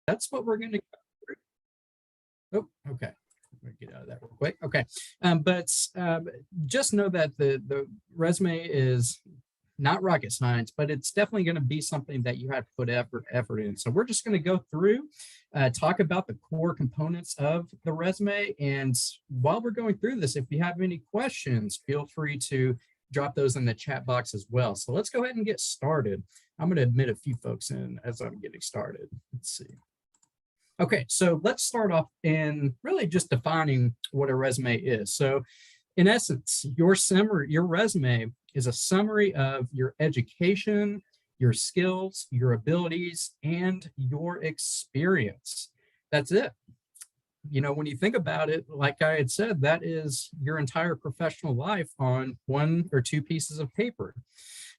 that's what we're going to go through. Oh, okay. Let me get out of that real quick. Okay. But just know that the resume is not rocket science, but it's definitely going to be something that you have to put effort in. So we're just going to go through, talk about the core components of the resume. And while we're going through this, if you have any questions, feel free to drop those in the chat box as well. So let's go ahead and get started. I'm going to admit a few folks in as I'm getting started. Let's see. Okay, so let's start off in really just defining what a resume is. So in essence, your resume is a summary of your education, your skills, your abilities, and your experience. That's it. You know, when you think about it, like I had said, that is your entire professional life on 1 or 2 pieces of paper.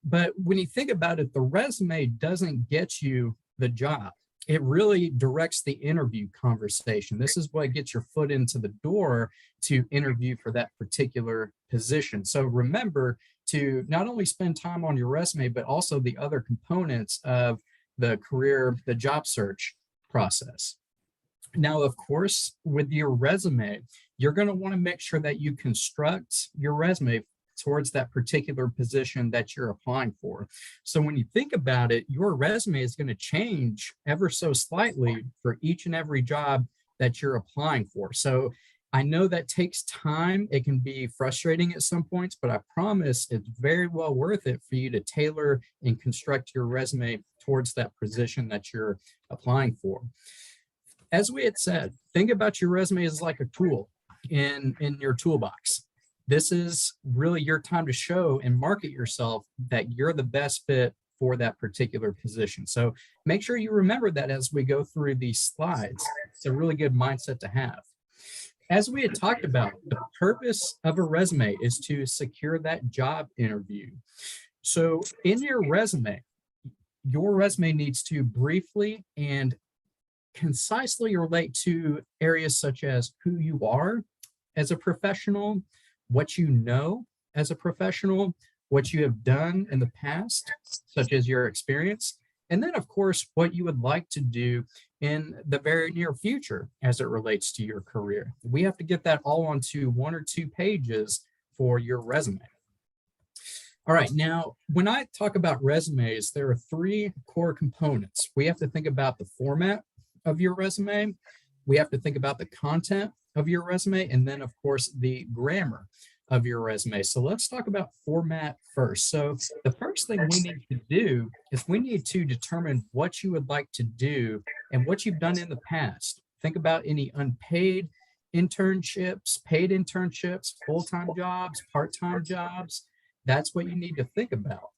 But when you think about it, the resume doesn't get you the job. It really directs the interview conversation. This is what gets your foot into the door to interview for that particular position. So remember to not only spend time on your resume, but also the other components of the job search process. Now, of course, with your resume, you're going to want to make sure that you construct your resume towards that particular position that you're applying for. So when you think about it, your resume is going to change ever so slightly for each and every job that you're applying for. So I know that takes time. It can be frustrating at some points, but I promise it's very well worth it for you to tailor and construct your resume towards that position that you're applying for. As we had said, think about your resume as like a tool in your toolbox. This is really your time to show and market yourself that you're the best fit for that particular position. So make sure you remember that as we go through these slides. It's a really good mindset to have. As we had talked about, the purpose of a resume is to secure that job interview. So in your resume needs to briefly and concisely relate to areas such as who you are as a professional, what you know as a professional, what you have done in the past, such as your experience, and then, of course, what you would like to do in the very near future as it relates to your career. We have to get that all onto 1 or 2 pages for your resume. All right, now, when I talk about resumes, there are 3 core components. We have to think about the format of your resume. We have to think about the content of your resume, and then, of course, the grammar of your resume. So let's talk about format first. So the first thing we need to do is we need to determine what you would like to do and what you've done in the past. Think about any unpaid internships, paid internships, full-time jobs, part-time jobs. That's what you need to think about.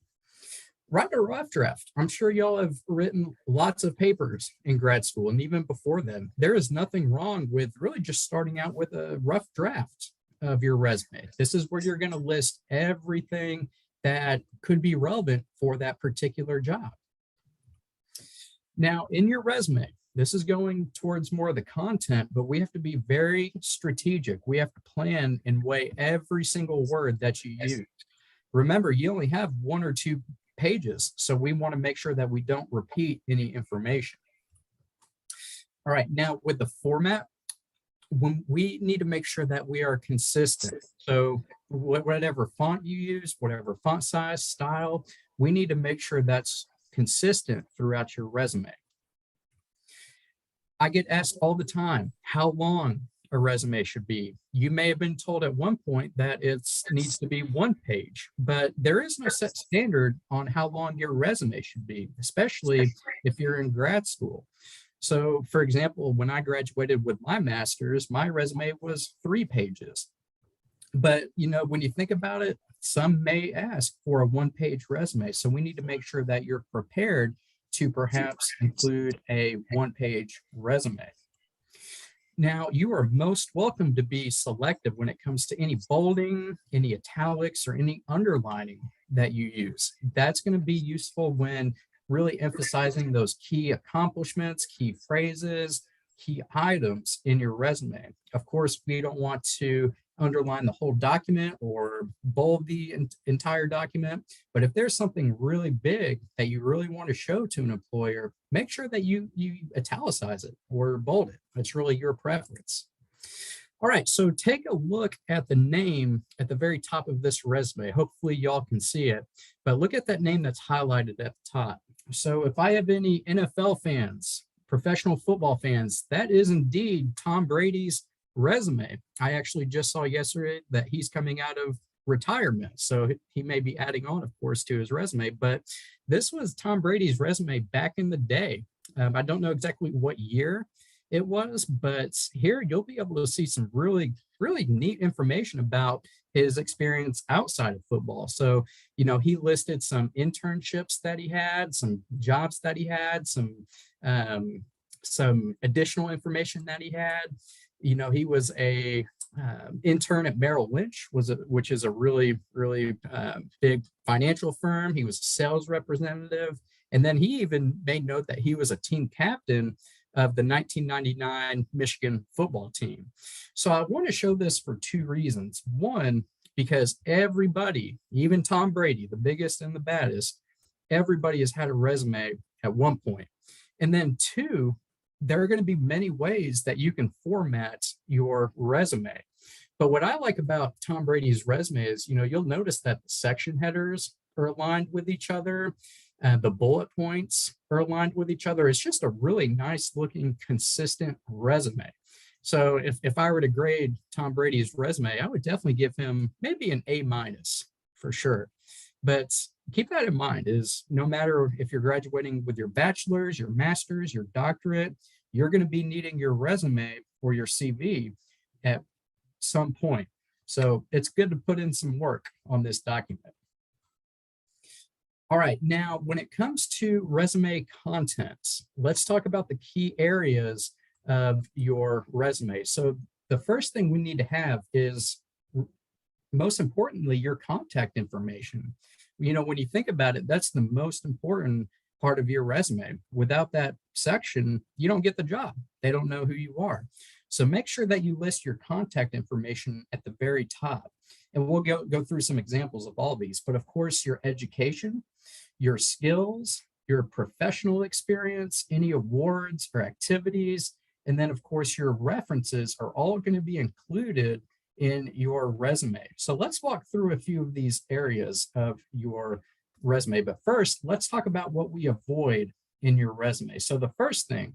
Write a rough draft. I'm sure y'all have written lots of papers in grad school and even before then. There is nothing wrong with really just starting out with a rough draft of your resume. This is where you're going to list everything that could be relevant for that particular job. Now, in your resume, this is going towards more of the content, but we have to be very strategic. We have to plan and weigh every single word that you use. Remember, you only have 1 or 2 pages, so we want to make sure that we don't repeat any information. All right, now with the format, when we need to make sure that we are consistent. So whatever font you use, whatever font size, style, we need to make sure that's consistent throughout your resume. I get asked all the time how long a resume should be. You may have been told at one point that it needs to be 1 page, but there is no set standard on how long your resume should be, especially if you're in grad school. So, for example, when I graduated with my master's, my resume was 3 pages. But, you know, when you think about it, some may ask for a 1-page resume. So we need to make sure that you're prepared to perhaps include a 1-page resume. Now, you are most welcome to be selective when it comes to any bolding, any italics, or any underlining that you use. That's going to be useful when really emphasizing those key accomplishments, key phrases, key items in your resume. Of course, we don't want to underline the whole document or bold the entire document. But if there's something really big that you really want to show to an employer, make sure that you italicize it or bold it. It's really your preference. All right, so take a look at the name at the very top of this resume. Hopefully y'all can see it, but look at that name that's highlighted at the top. So if I have any NFL fans, professional football fans, that is indeed Tom Brady's resume. I actually just saw yesterday that he's coming out of retirement. So he may be adding on, of course, to his resume, but this was Tom Brady's resume back in the day. I don't know exactly what year it was, but here you'll be able to see some really, really neat information about his experience outside of football. So, he listed some internships that he had, some jobs that he had, some additional information that he had. He was a intern at Merrill Lynch, which is a really, really big financial firm. He was a sales representative. And then he even made note that he was a team captain of the 1999 Michigan football team. So I want to show this for two reasons. One, because everybody, even Tom Brady, the biggest and the baddest, everybody has had a resume at one point. And then two, there are going to be many ways that you can format your resume. But what I like about Tom Brady's resume is, you'll notice that the section headers are aligned with each other. The bullet points are aligned with each other. It's just a really nice looking, consistent resume. So if I were to grade Tom Brady's resume, I would definitely give him maybe an A- for sure. But keep that in mind is no matter if you're graduating with your bachelor's, your master's, your doctorate, you're going to be needing your resume or your CV at some point. So it's good to put in some work on this document. All right, now when it comes to resume contents, let's talk about the key areas of your resume. So the first thing we need to have is, most importantly, your contact information. When you think about it, that's the most important part of your resume. Without that section, you don't get the job. They don't know who you are. So make sure that you list your contact information at the very top. And we'll go through some examples of all these. But of course, your education, your skills, your professional experience, any awards or activities, and then of course your references are all going to be included in your resume. So let's walk through a few of these areas of your resume. But first, let's talk about what we avoid in your resume. So the first thing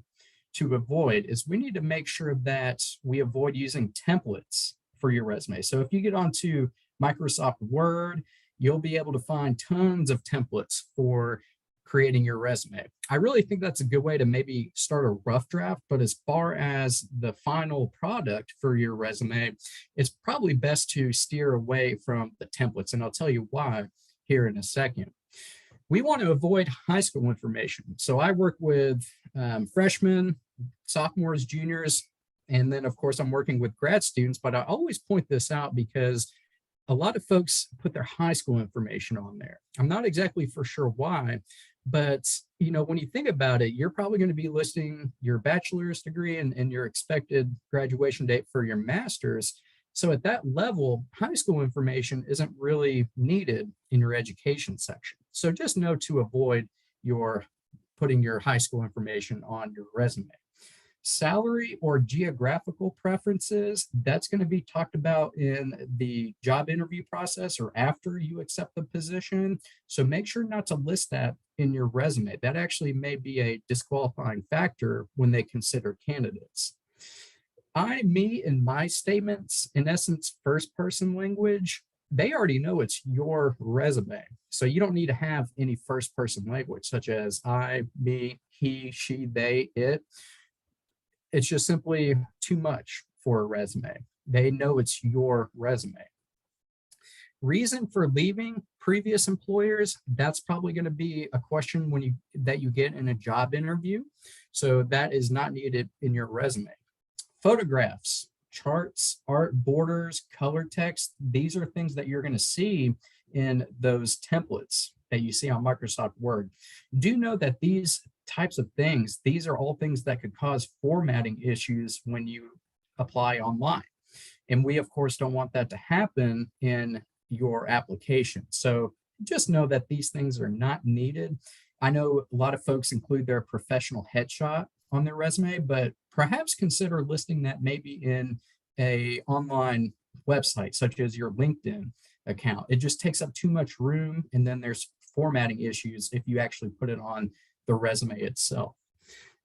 to avoid is we need to make sure that we avoid using templates for your resume. So if you get onto Microsoft Word, you'll be able to find tons of templates for creating your resume. I really think that's a good way to maybe start a rough draft, but as far as the final product for your resume, it's probably best to steer away from the templates, and I'll tell you why here in a second. We want to avoid high school information. So I work with freshmen, sophomores, juniors, and then of course I'm working with grad students, but I always point this out because a lot of folks put their high school information on there. I'm not exactly for sure why, but when you think about it, you're probably going to be listing your bachelor's degree and your expected graduation date for your master's. So at that level, high school information isn't really needed in your education section. So just know to avoid putting your high school information on your resume. Salary or geographical preferences, that's going to be talked about in the job interview process or after you accept the position. So make sure not to list that in your resume. That actually may be a disqualifying factor when they consider candidates. Me, and my statements, in essence, first person language, they already know it's your resume. So you don't need to have any first person language such as I, me, he, she, they, it. It's just simply too much for a resume. They know it's your resume. Reason for leaving previous employers, that's probably going to be a question that you get in a job interview. So that is not needed in your resume. Photographs, charts, art, borders, color text, these are things that you're going to see in those templates that you see on Microsoft Word. Do know that these types of things, these are all things that could cause formatting issues when you apply online. And we, of course, don't want that to happen in your application. So just know that these things are not needed. I know a lot of folks include their professional headshot on their resume, but perhaps consider listing that maybe in a online website, such as your LinkedIn account. It just takes up too much room, and then there's formatting issues if you actually put it on the resume itself.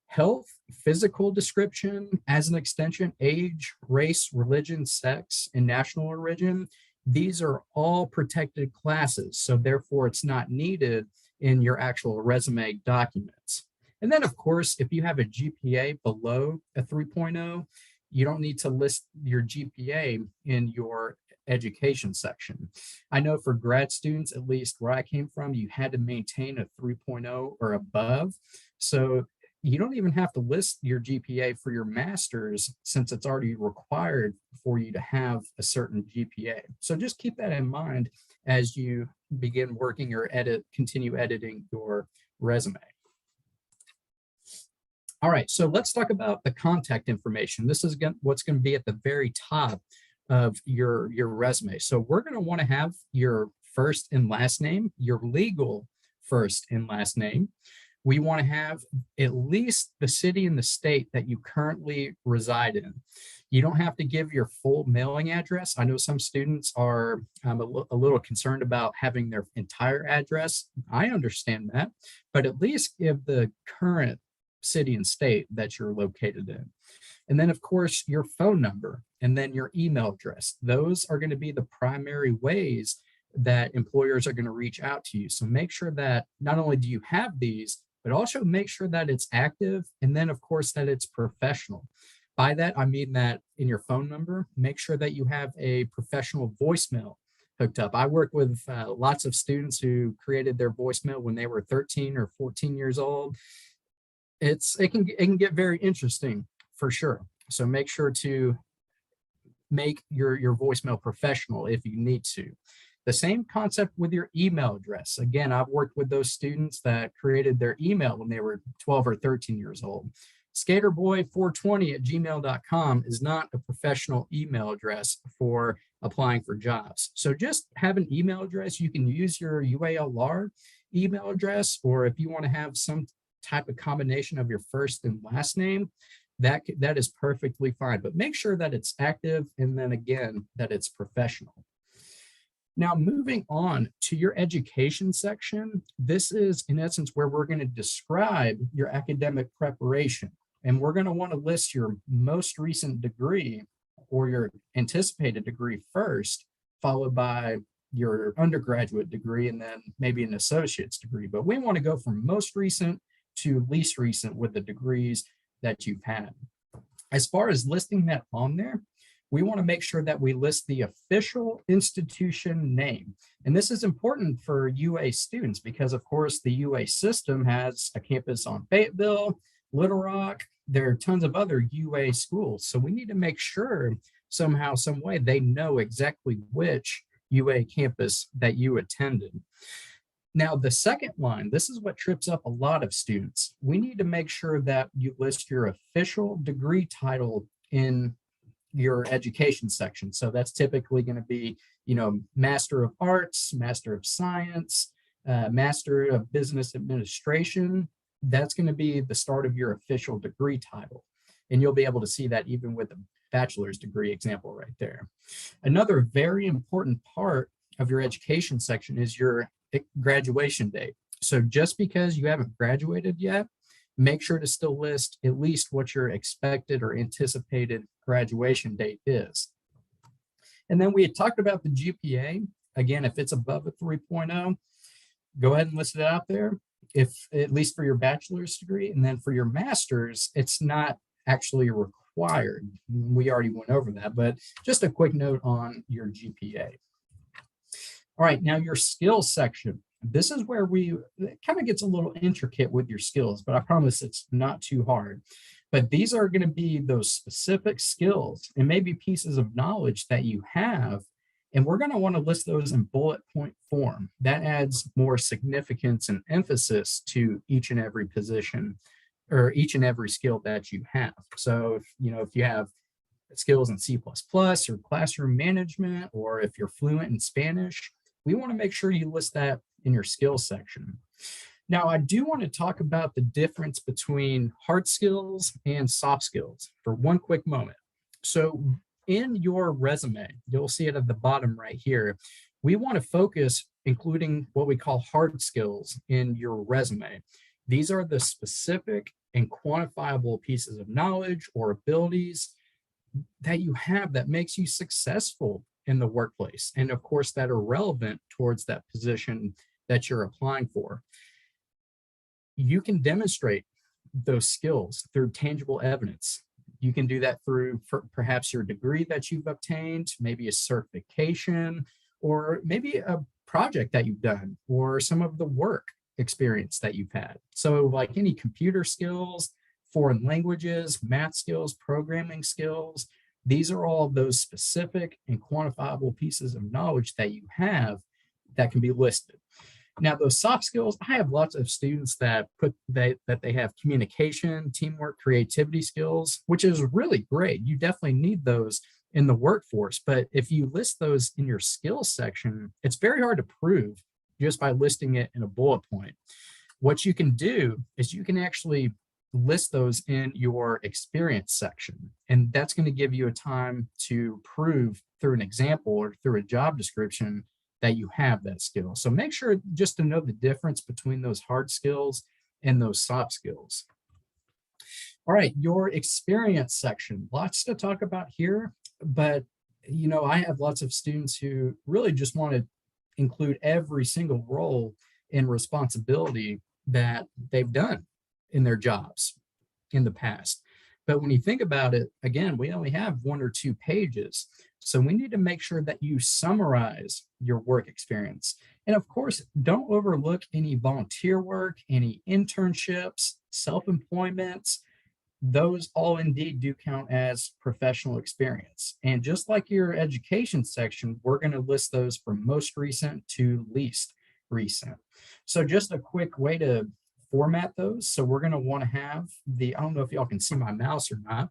Health, physical description as an extension, age, race, religion, sex, and national origin. These are all protected classes, so therefore it's not needed in your actual resume documents. And then, of course, if you have a GPA below a 3.0, you don't need to list your GPA in your education section. I know for grad students, at least where I came from, you had to maintain a 3.0 or above. So you don't even have to list your GPA for your master's, since it's already required for you to have a certain GPA. So just keep that in mind as you begin working or continue editing your resume. All right, so let's talk about the contact information. This is what's going to be at the very top of your resume. So we're going to want to have your first and last name, your legal first and last name. We want to have at least the city and the state that you currently reside in. You don't have to give your full mailing address. I know some students are a little concerned about having their entire address. I understand that, but at least give the current city and state that you're located in. And then, of course, your phone number and then your email address. Those are going to be the primary ways that employers are going to reach out to you. So make sure that not only do you have these, but also make sure that it's active, and then, of course, that it's professional. By that, I mean that in your phone number, make sure that you have a professional voicemail hooked up. I work with lots of students who created their voicemail when they were 13 or 14 years old. It can get very interesting for sure. So make sure to make your voicemail professional if you need to. The same concept with your email address. Again, I've worked with those students that created their email when they were 12 or 13 years old. Skaterboy420@gmail.com is not a professional email address for applying for jobs. So just have an email address. You can use your UALR email address, or if you want to have some type of combination of your first and last name, that is perfectly fine. But make sure that it's active, and then again, that it's professional. Now, moving on to your education section, this is in essence where we're going to describe your academic preparation. And we're going to want to list your most recent degree or your anticipated degree first, followed by your undergraduate degree, and then maybe an associate's degree. But we want to go from most recent to least recent with the degrees that you've had. As far as listing that on there, we want to make sure that we list the official institution name. And this is important for UA students because, of course, the UA system has a campus on Fayetteville, Little Rock. There are tons of other UA schools. So we need to make sure somehow, some way, they know exactly which UA campus that you attended. Now, the second line, this is what trips up a lot of students. We need to make sure that you list your official degree title in your education section. So that's typically going to be, Master of Arts, Master of Science, Master of Business Administration. That's going to be the start of your official degree title. And you'll be able to see that even with a bachelor's degree example right there. Another very important part of your education section is your graduation date. So just because you haven't graduated yet, make sure to still list at least what your expected or anticipated graduation date is. And then we had talked about the GPA. Again, if it's above a 3.0, go ahead and list it out there, if at least for your bachelor's degree. And then for your master's, it's not actually required. We already went over that, but just a quick note on your GPA. All right, now your skills section. This is where it kind of gets a little intricate with your skills, but I promise it's not too hard. But these are going to be those specific skills and maybe pieces of knowledge that you have. And we're going to want to list those in bullet point form. That adds more significance and emphasis to each and every position or each and every skill that you have. So, if you have skills in C++ or classroom management, or if you're fluent in Spanish, we want to make sure you list that in your skills section. Now, I do want to talk about the difference between hard skills and soft skills for one quick moment. So in your resume, you'll see it at the bottom right here. We want to focus including what we call hard skills in your resume. These are the specific and quantifiable pieces of knowledge or abilities that you have that makes you successful in the workplace. And of course, that are relevant towards that position that you're applying for. You can demonstrate those skills through tangible evidence. You can do that through perhaps your degree that you've obtained, maybe a certification, or maybe a project that you've done, or some of the work experience that you've had. So like any computer skills, foreign languages, math skills, programming skills, these are all those specific and quantifiable pieces of knowledge that you have that can be listed. Now, those soft skills, I have lots of students that they have communication, teamwork, creativity skills, which is really great. You definitely need those in the workforce. But if you list those in your skills section, it's very hard to prove just by listing it in a bullet point. What you can do is you can actually list those in your experience section. And that's going to give you a time to prove through an example or through a job description that you have that skill. So make sure just to know the difference between those hard skills and those soft skills. All right, your experience section, lots to talk about here, but you know, I have lots of students who really just want to include every single role and responsibility that they've done in their jobs in the past. But when you think about it, again, we only have 1 or 2 pages. So we need to make sure that you summarize your work experience. And of course, don't overlook any volunteer work, any internships, self-employments. Those all indeed do count as professional experience. And just like your education section, we're going to list those from most recent to least recent. So just a quick way to format those. So we're going to want to have I don't know if y'all can see my mouse or not,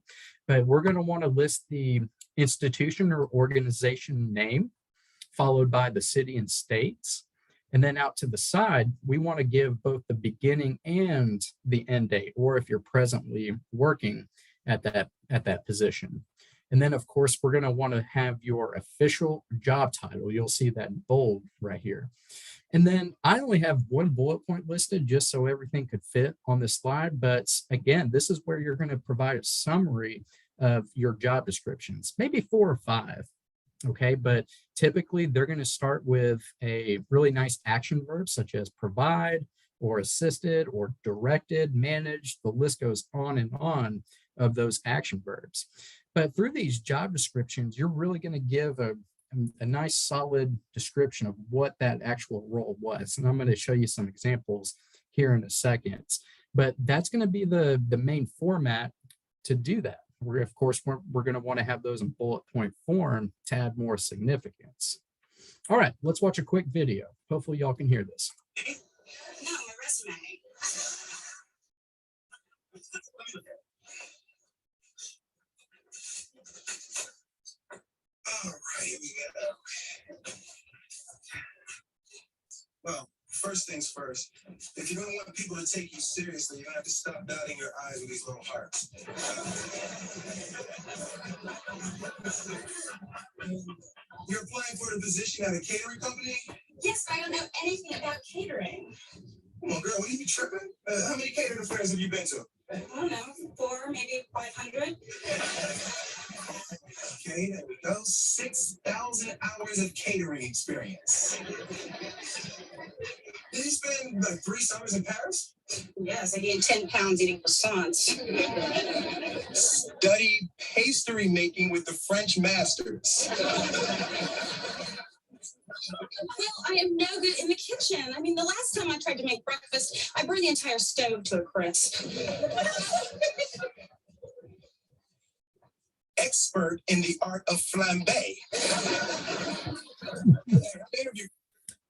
but we're going to want to list the institution or organization name, followed by the city and states. And then out to the side, we want to give both the beginning and the end date, or if you're presently working at that position. And then of course, we're going to want to have your official job title. You'll see that in bold right here. And then I only have 1 bullet point listed just so everything could fit on this slide. But again, this is where you're going to provide a summary of your job descriptions, maybe 4 or 5. Okay, but typically they're going to start with a really nice action verb such as provide or assisted or directed, managed. The list goes on and on of those action verbs. But through these job descriptions, you're really going to give a nice solid description of what that actual role was. And I'm going to show you some examples here in a second. But that's going to be the main format to do that. Of course, we're going to want to have those in bullet point form to add more significance. All right, let's watch a quick video. Hopefully y'all can hear this. No, my resume. All right, here we go. Well, first things first, if you're going to want people to take you seriously, you're going to have to stop dotting your I's with these little hearts. You're applying for the position at a catering company? Yes, I don't know anything about catering. Come on, girl, what are you tripping? How many catering fairs have you been to? I don't know, 4, maybe 500. Okay, there we go. 6,000 hours of catering experience. Did you spend like 3 summers in Paris? Yes, I gained 10 pounds eating croissants. Studied pastry making with the French masters. Well, I am no good in the kitchen. I mean, the last time I tried to make breakfast, I burned the entire stove to a crisp. Expert in the art of flambe.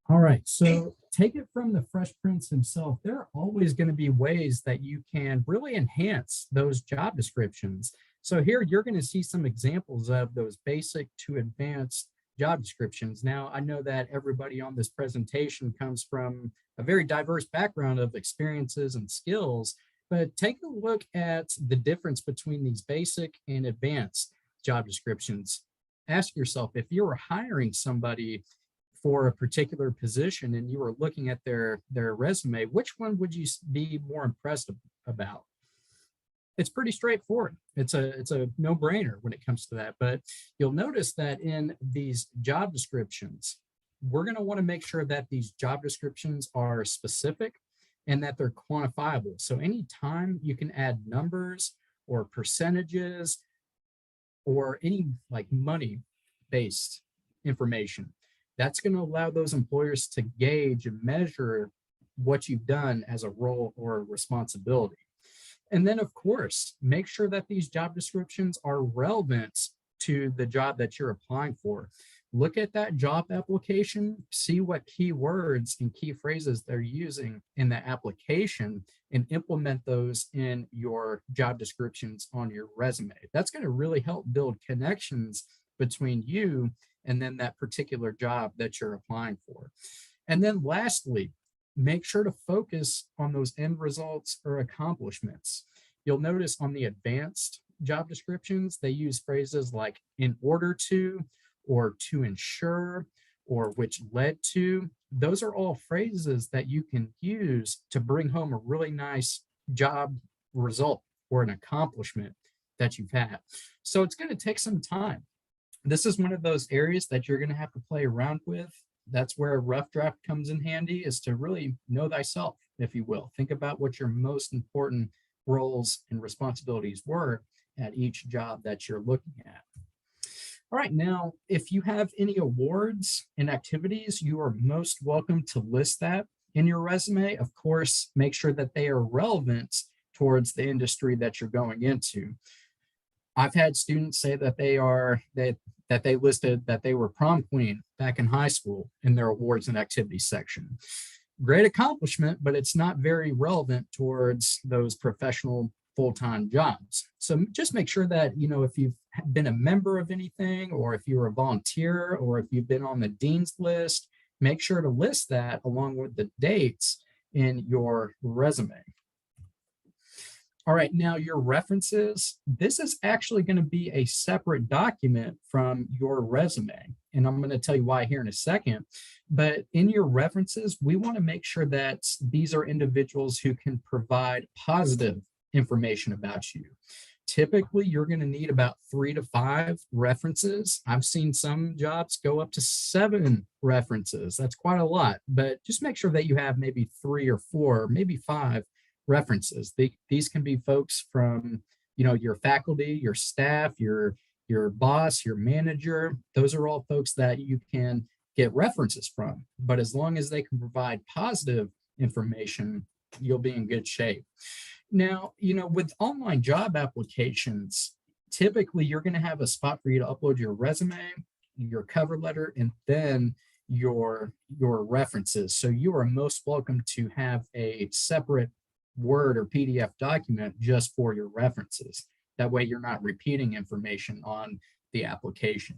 All right, so take it from the Fresh Prince himself. There are always going to be ways that you can really enhance those job descriptions. So here you're going to see some examples of those basic to advanced job descriptions. Now, I know that everybody on this presentation comes from a very diverse background of experiences and skills, but take a look at the difference between these basic and advanced job descriptions. Ask yourself, if you were hiring somebody for a particular position and you were looking at their resume, which one would you be more impressed about? It's pretty straightforward. It's a no-brainer when it comes to that. But you'll notice that in these job descriptions, we're going to want to make sure that these job descriptions are specific and that they're quantifiable. So anytime you can add numbers or percentages or any like money-based information, that's going to allow those employers to gauge and measure what you've done as a role or a responsibility. And then, of course, make sure that these job descriptions are relevant to the job that you're applying for. Look at that job application, see what keywords and key phrases they're using in the application, and implement those in your job descriptions on your resume. That's going to really help build connections between you and then that particular job that you're applying for. And then lastly, make sure to focus on those end results or accomplishments. You'll notice on the advanced job descriptions, they use phrases like in order to, or to ensure, or which led to. Those are all phrases that you can use to bring home a really nice job result or an accomplishment that you've had. So it's going to take some time. This is one of those areas that you're going to have to play around with. That's where a rough draft comes in handy, is to really know thyself, if you will. Think about what your most important roles and responsibilities were at each job that you're looking at. All right, now, if you have any awards and activities, you are most welcome to list that in your resume. Of course, make sure that they are relevant towards the industry that you're going into. I've had students say that they listed that they were prom queen back in high school in their awards and activities section. Great accomplishment, but it's not very relevant towards those professional full-time jobs. So just make sure that, if you've been a member of anything, or if you're a volunteer, or if you've been on the dean's list, make sure to list that along with the dates in your resume. All right, now your references, this is actually going to be a separate document from your resume. And I'm going to tell you why here in a second. But in your references, we want to make sure that these are individuals who can provide positive information about you. Typically, you're going to need about 3 to 5 references. I've seen some jobs go up to 7 references. That's quite a lot, but just make sure that you have maybe 3 or 4, maybe 5 references. These can be folks from, your faculty, your staff, your boss, your manager. Those are all folks that you can get references from. But as long as they can provide positive information, you'll be in good shape. Now, with online job applications, typically you're going to have a spot for you to upload your resume, your cover letter, and then your references. So you are most welcome to have a separate Word or PDF document just for your references. That way you're not repeating information on the application.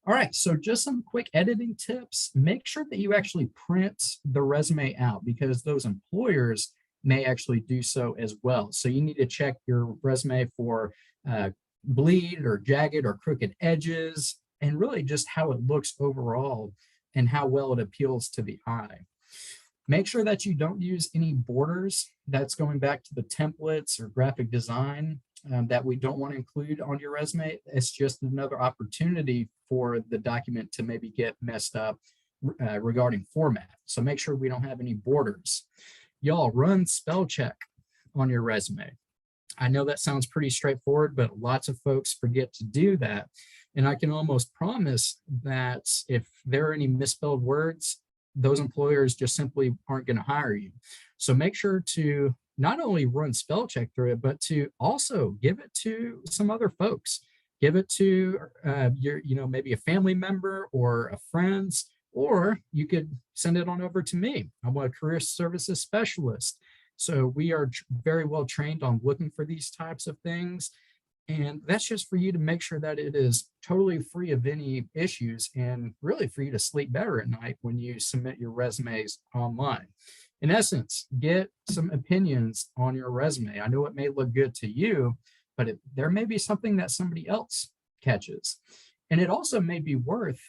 All right, so just some quick editing tips. Make sure that you actually print the resume out, because those employers may actually do so as well. So you need to check your resume for bleed or jagged or crooked edges, and really just how it looks overall and how well it appeals to the eye. Make sure that you don't use any borders. That's going back to the templates or graphic design that we don't want to include on your resume. It's just another opportunity for the document to maybe get messed up regarding format. So make sure we don't have any borders. Y'all, run spell check on your resume. I know that sounds pretty straightforward, but lots of folks forget to do that. And I can almost promise that if there are any misspelled words, those employers just simply aren't going to hire you. So make sure to not only run spell check through it, but to also give it to some other folks. Give it to maybe a family member or a friend's, or you could send it on over to me. I'm a career services specialist. So we are very well trained on looking for these types of things. And that's just for you to make sure that it is totally free of any issues and really for you to sleep better at night when you submit your resumes online. In essence, get some opinions on your resume. I know it may look good to you, but there may be something that somebody else catches. And it also may be worth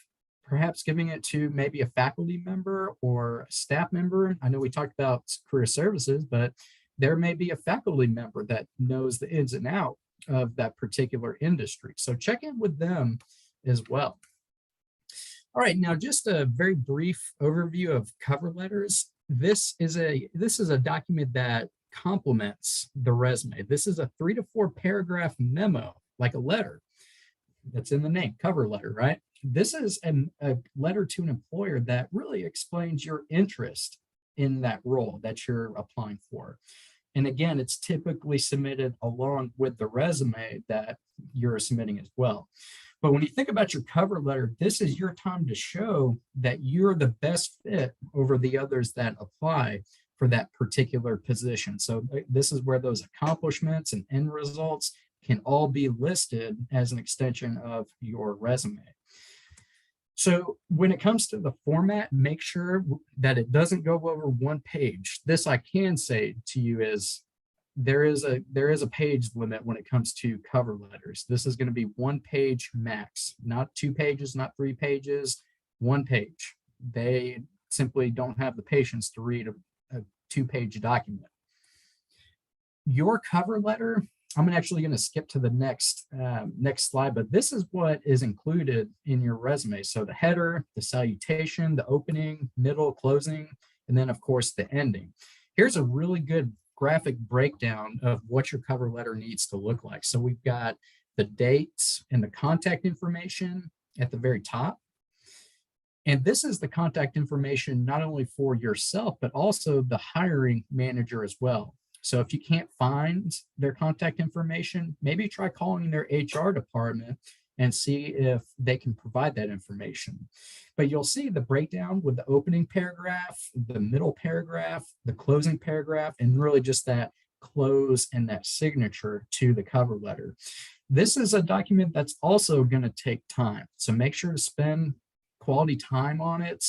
perhaps giving it to maybe a faculty member or a staff member. I know we talked about career services, but there may be a faculty member that knows the ins and outs of that particular industry. So check in with them as well. All right, now just a very brief overview of cover letters. This is a document that complements the resume. This is a 3 to 4 paragraph memo, like a letter. That's in the name, cover letter, right? This is a letter to an employer that really explains your interest in that role that you're applying for. And again, it's typically submitted along with the resume that you're submitting as well. But when you think about your cover letter, this is your time to show that you're the best fit over the others that apply for that particular position. So this is where those accomplishments and end results can all be listed as an extension of your resume. So when it comes to the format, make sure that it doesn't go over one page. This I can say to you is there is a page limit when it comes to cover letters. This is going to be 1 page max, not 2 pages, not 3 pages, 1 page. They simply don't have the patience to read a 2-page document. Your cover letter, I'm actually going to skip to the next slide, but this is what is included in your resume. So the header, the salutation, the opening, middle, closing, and then of course the ending. Here's a really good graphic breakdown of what your cover letter needs to look like. So we've got the dates and the contact information at the very top. And this is the contact information not only for yourself, but also the hiring manager as well. So if you can't find their contact information, maybe try calling their HR department and see if they can provide that information. But you'll see the breakdown with the opening paragraph, the middle paragraph, the closing paragraph, and really just that close and that signature to the cover letter. This is a document that's also going to take time. So make sure to spend quality time on it.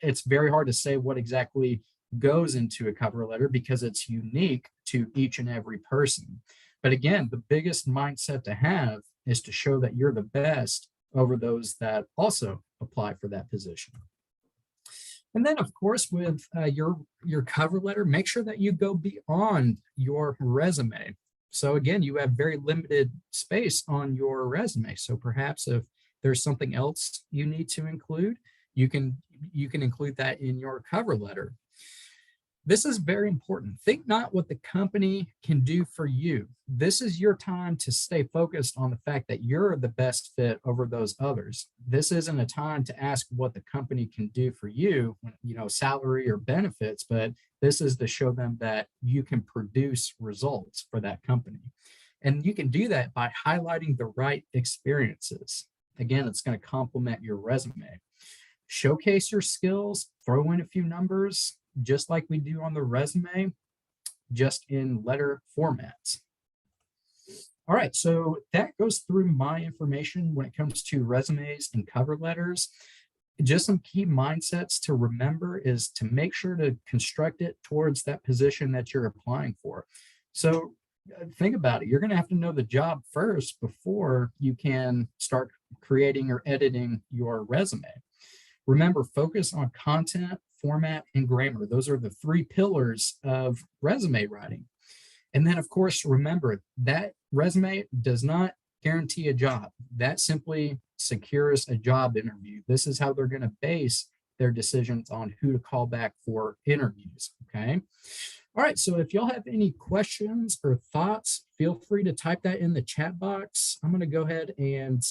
It's very hard to say what exactly goes into a cover letter because it's unique to each and every person. But again, the biggest mindset to have is to show that you're the best over those that also apply for that position. And then, of course, with your cover letter, make sure that you go beyond your resume. So again, you have very limited space on your resume. So perhaps if there's something else you need to include, you can include that in your cover letter. This is very important. Think not what the company can do for you. This is your time to stay focused on the fact that you're the best fit over those others. This isn't a time to ask what the company can do for you, salary or benefits, but this is to show them that you can produce results for that company. And you can do that by highlighting the right experiences. Again, it's going to complement your resume. Showcase your skills, throw in a few numbers, just like we do on the resume, just in letter formats. All right, so that goes through my information when it comes to resumes and cover letters. Just some key mindsets to remember is to make sure to construct it towards that position that you're applying for. So think about it. You're going to have to know the job first before you can start creating or editing your resume. Remember, focus on content, format, and grammar. Those are the 3 pillars of resume writing. And then, of course, remember that resume does not guarantee a job. That simply secures a job interview. This is how they're going to base their decisions on who to call back for interviews. Okay. All right. So if y'all have any questions or thoughts, feel free to type that in the chat box. I'm going to go ahead and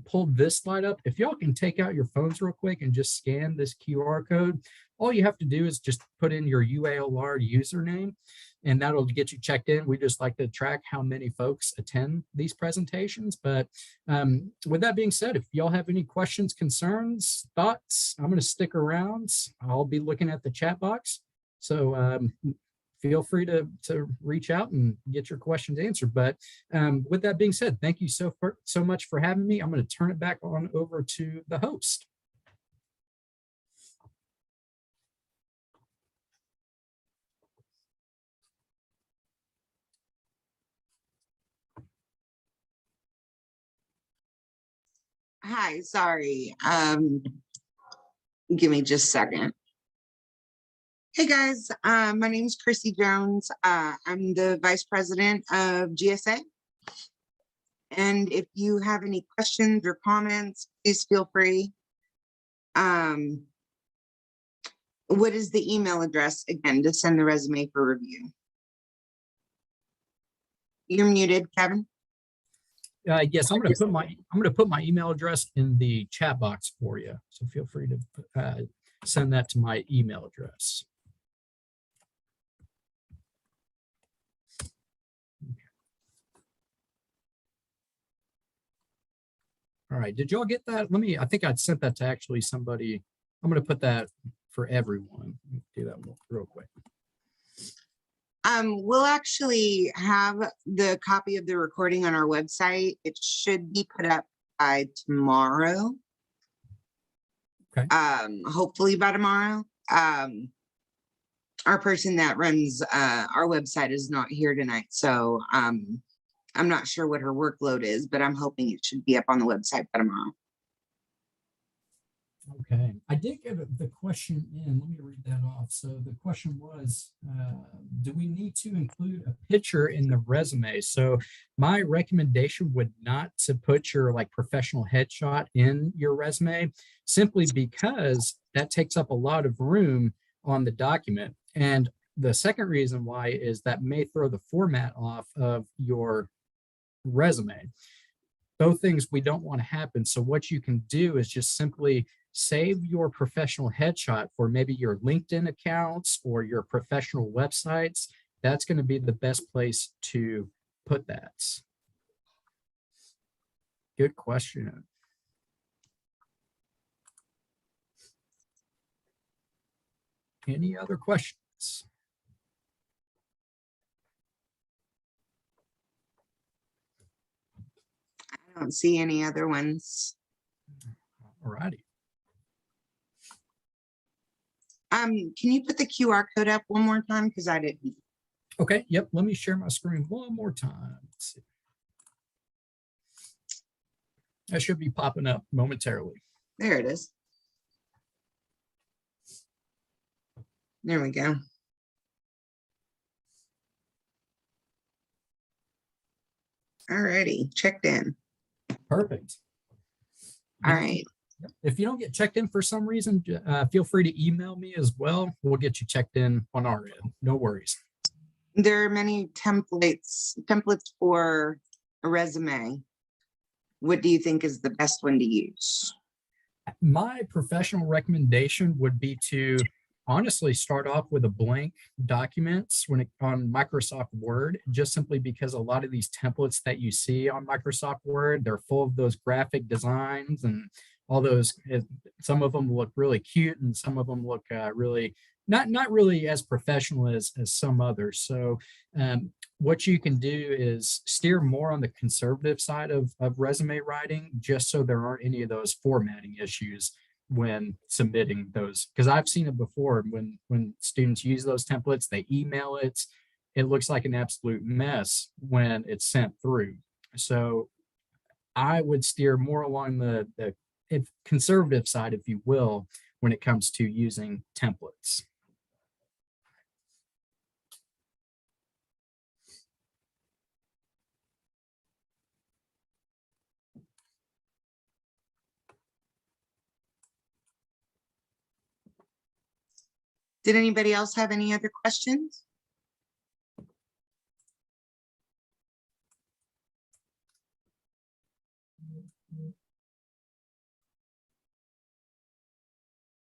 pull this slide up. If y'all can take out your phones real quick and just scan this QR code, all you have to do is just put in your UALR username and that'll get you checked in. We just like to track how many folks attend these presentations. But with that being said, if y'all have any questions, concerns, thoughts, I'm going to stick around. I'll be looking at the chat box. So feel free to reach out and get your questions answered. But with that being said, thank you so much for having me. I'm going to turn it back on over to the host. Hi, sorry. Give me just a second. Hey guys, my name is Chrissy Jones. I'm the Vice President of GSA. And if you have any questions or comments, please feel free. What is the email address again to send the resume for review? You're muted, Kevin. Yes, I'm going to put my email address in the chat box for you. So feel free to send that to my email address. All right, did y'all get that? I think I'd sent that to actually somebody. I'm going to put that for everyone. Do that real quick. We'll actually have the copy of the recording on our website. It should be put up by tomorrow. Okay. Hopefully by tomorrow. Our person that runs our website is not here tonight, so I'm not sure what her workload is, but I'm hoping it should be up on the website by tomorrow. Okay, I did get the question in. Let me read that off. So the question was, do we need to include a picture in the resume? So my recommendation would not to put your like professional headshot in your resume, simply because that takes up a lot of room on the document. And the second reason why is that may throw the format off of your resume. Both things we don't want to happen. So what you can do is just simply save your professional headshot for maybe your LinkedIn accounts or your professional websites. That's going to be the best place to put that. Good question. Any other questions? I don't see any other ones. All righty. Can you put the QR code up one more time? Because I didn't. Okay, yep. Let me share my screen one more time. Let's see. That should be popping up momentarily. There it is. There we go. All righty, checked in. Perfect. All right. If you don't get checked in for some reason, feel free to email me as well. We'll get you checked in on our end. No worries. There are many templates for a resume. What do you think is the best one to use? My professional recommendation would be to honestly start off with a blank documents on Microsoft Word, just simply because a lot of these templates that you see on Microsoft Word, they're full of those graphic designs and all those. Some of them look really cute and some of them look really not really as professional as some others. So what you can do is steer more on the conservative side of resume writing, just so there aren't any of those formatting issues when submitting those. Because I've seen it before when students use those templates, they email it, it looks like an absolute mess when it's sent through. So I would steer more along the conservative side, if you will, when it comes to using templates. Did anybody else have any other questions?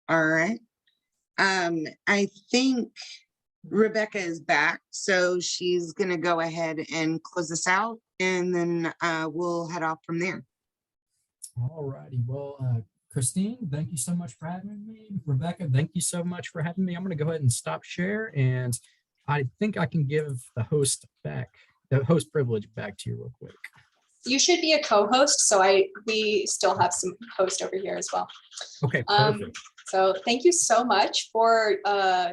All right. I think Rebecca is back, so she's going to go ahead and close this out, and then we'll head off from there. All righty. Well, Christine, thank you so much for having me. Rebecca, thank you so much for having me. I'm going to go ahead and stop share, and I think I can give the host privilege back to you real quick. You should be a co-host, so we still have some host over here as well. Okay, perfect. So thank you so much for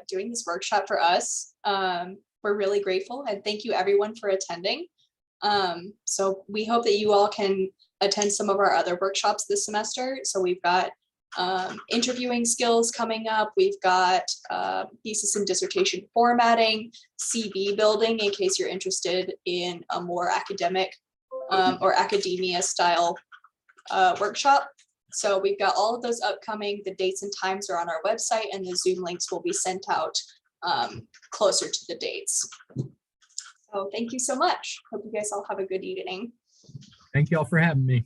doing this workshop for us. We're really grateful, and thank you everyone for attending. So we hope that you all can attend some of our other workshops this semester. So we've got interviewing skills coming up. We've got thesis and dissertation formatting, CV building, in case you're interested in a more academic or academia style workshop. So we've got all of those upcoming. The dates and times are on our website, and the Zoom links will be sent out closer to the dates. So thank you so much. Hope you guys all have a good evening. Thank you all for having me.